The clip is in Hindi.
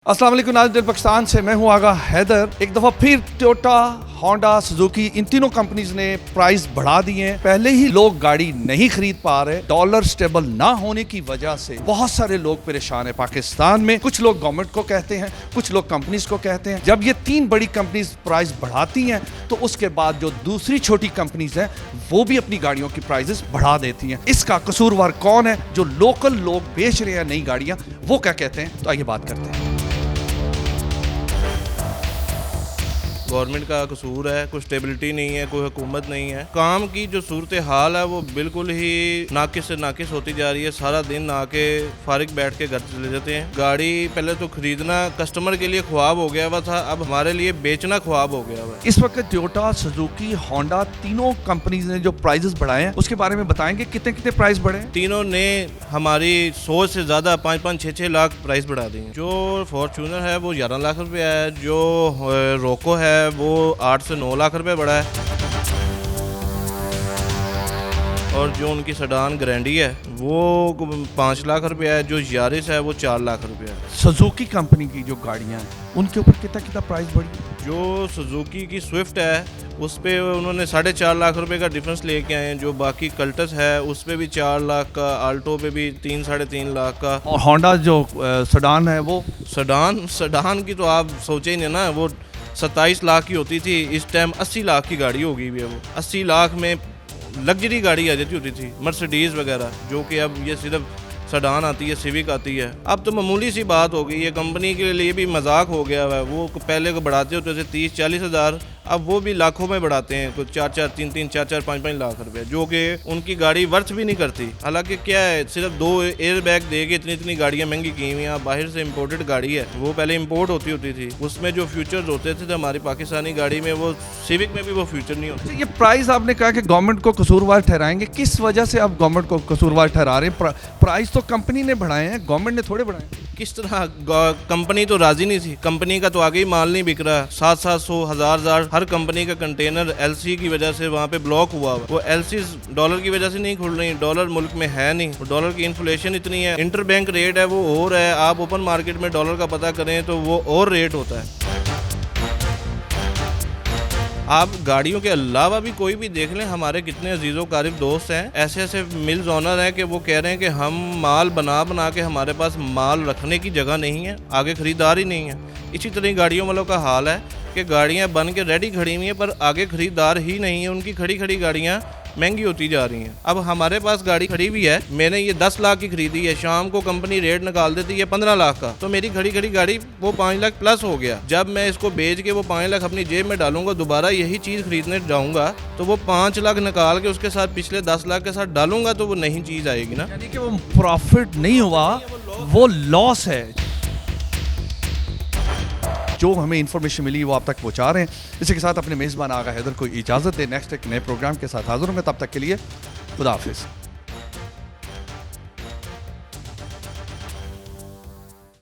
अस्सलाम वालेकुम, नाज़रीन पाकिस्तान से मैं हूं आगा हैदर। एक दफ़ा फिर टोयोटा, होंडा, सुजुकी इन तीनों कंपनीज ने प्राइस बढ़ा दिए हैं। पहले ही लोग गाड़ी नहीं खरीद पा रहे, डॉलर स्टेबल ना होने की वजह से बहुत सारे लोग परेशान हैं पाकिस्तान में। कुछ लोग गवर्नमेंट को कहते हैं, कुछ लोग कंपनीज को कहते हैं। जब ये तीन बड़ी कंपनीज प्राइस बढ़ाती हैं तो उसके बाद जो दूसरी छोटी कंपनीज हैं वो भी अपनी गाड़ियों की प्राइसेस बढ़ा देती हैं। इसका कसूरवार कौन है? जो लोकल लोग बेच रहे हैं नई गाड़ियां, वो क्या कहते हैं? तो आइए बात करते हैं। गवर्नमेंट का कसूर है, कोई स्टेबिलिटी नहीं है, कोई हुकूमत नहीं है। काम की जो सूरत हाल है वो बिल्कुल ही नाकिस से नाकिस होती जा रही है। सारा दिन आके फारिग बैठ के घर चले जाते हैं। गाड़ी पहले तो खरीदना कस्टमर के लिए ख्वाब हो गया हुआ था, अब हमारे लिए बेचना ख्वाब हो गया हुआ। इस वक्त टोयोटा, सुजुकी, होंडा तीनों कंपनीज ने जो प्राइसेस बढ़ाए हैं उसके बारे में बताएंगे कितने कितने प्राइस बढ़े हैं। तीनों ने हमारी सोच से ज़्यादा 5-5, 6-6 लाख प्राइस बढ़ा दी। जो फॉर्च्यूनर है वो 11 लाख रुपया है, जो रोको है वो 8 से 9 लाख रुपए बढ़ा है, और जो उनकी सडान ग्रैंडी है वो 5 लाख रुपया है, जो यारिस है वो 4 लाख रुपया है। सुजुकी कंपनी की जो गाड़ियां हैं उनके ऊपर कितना कितना प्राइस बढ़ी? जो सुजुकी की स्विफ्ट है उस पे उन्होंने 4.5 लाख रुपए का डिफरेंस लेके आए हैं। जो बाकी कल्टस है उस पे भी 4 लाख का, आल्टो पे भी 3-3.5 लाख का, और होंडा जो सडान है वो सडान की तो आप सोचे ही नहीं ना, वो 27 लाख की होती थी, इस टाइम 80 लाख की गाड़ी हो गई है। वो 80 लाख में लग्जरी गाड़ी आ जाती होती थी, मर्सिडीज़ वगैरह, जो कि अब ये सिर्फ सडान आती है, सिविक आती है। अब तो मामूली सी बात हो गई है, कंपनी के लिए भी मजाक हो गया है। वो पहले को बढ़ाते होते थे 30-40 हज़ार, अब वो भी लाखों में बढ़ाते हैं, कुछ 4-4, 3-3, 4-4, 5-5 लाख रुपए, जो कि उनकी गाड़ी वर्थ भी नहीं करती। हालांकि क्या है, सिर्फ 2 एयर बैग दे के इतनी गाड़ियाँ महंगी की हुई हैं। बाहर से इम्पोर्टेड गाड़ी है, वो पहले इम्पोर्ट होती थी, उसमें जो फ्यूचर्स होते थे तो हमारी पाकिस्तानी गाड़ी में, वो सिविक में भी वो फ्यूचर नहीं होते। ये प्राइस आपने कहा कि गवर्नमेंट को कसूरवार ठहराएंगे, किस वजह से आप गवर्नमेंट को कसूरवार ठहरा रहे हैं? प्राइस तो कंपनी ने बढ़ाए हैं, गवर्नमेंट ने थोड़े बढ़ाए। किस तरह? कंपनी तो राजी नहीं थी, कंपनी का तो आगे ही माल नहीं बिक रहा। 700, 1000 हर कंपनी का कंटेनर एलसी की वजह से वहाँ पे ब्लॉक हुआ। वो एलसी डॉलर की वजह से नहीं खुल रही, डॉलर मुल्क में है नहीं, डॉलर की इन्फ्लेशन इतनी है। इंटरबैंक रेट है वो और है, आप ओपन मार्केट में डॉलर का पता करें तो वो और रेट होता है। आप गाड़ियों के अलावा भी कोई भी देख लें, हमारे कितने अजीज़ों कारिब दोस्त हैं, ऐसे मिल्स ओनर हैं कि वो कह रहे हैं कि हम माल बना के हमारे पास माल रखने की जगह नहीं है, आगे ख़रीदार ही नहीं है। इसी तरह गाड़ियों वालों का हाल है कि गाड़ियाँ बन के रेडी खड़ी हुई हैं पर आगे ख़रीदार ही नहीं है। उनकी खड़ी गाड़ियाँ महंगी होती जा रही हैं। अब हमारे पास गाड़ी खड़ी हुई है, मैंने ये 10 लाख की खरीदी है, शाम को कंपनी रेट निकाल देती है 15 लाख का, तो मेरी खड़ी गाड़ी वो 5 लाख प्लस हो गया। जब मैं इसको बेच के वो 5 लाख अपनी जेब में डालूंगा, दोबारा यही चीज़ खरीदने जाऊंगा तो वो 5 लाख निकाल के उसके साथ पिछले 10 लाख के साथ डालूंगा तो वो नई चीज़ आएगी ना। यानी कि वो प्रॉफिट नहीं हुआ, वो लॉस है। जो हमें इन्फॉर्मेशन मिली वो आप तक पहुंचा रहे हैं। इसी के साथ अपने मेज़बान आगा हैदर को इजाज़त दे। नेक्स्ट एक नए प्रोग्राम के साथ हाजिर होंगे, तब तक के लिए खुदा हाफिज़।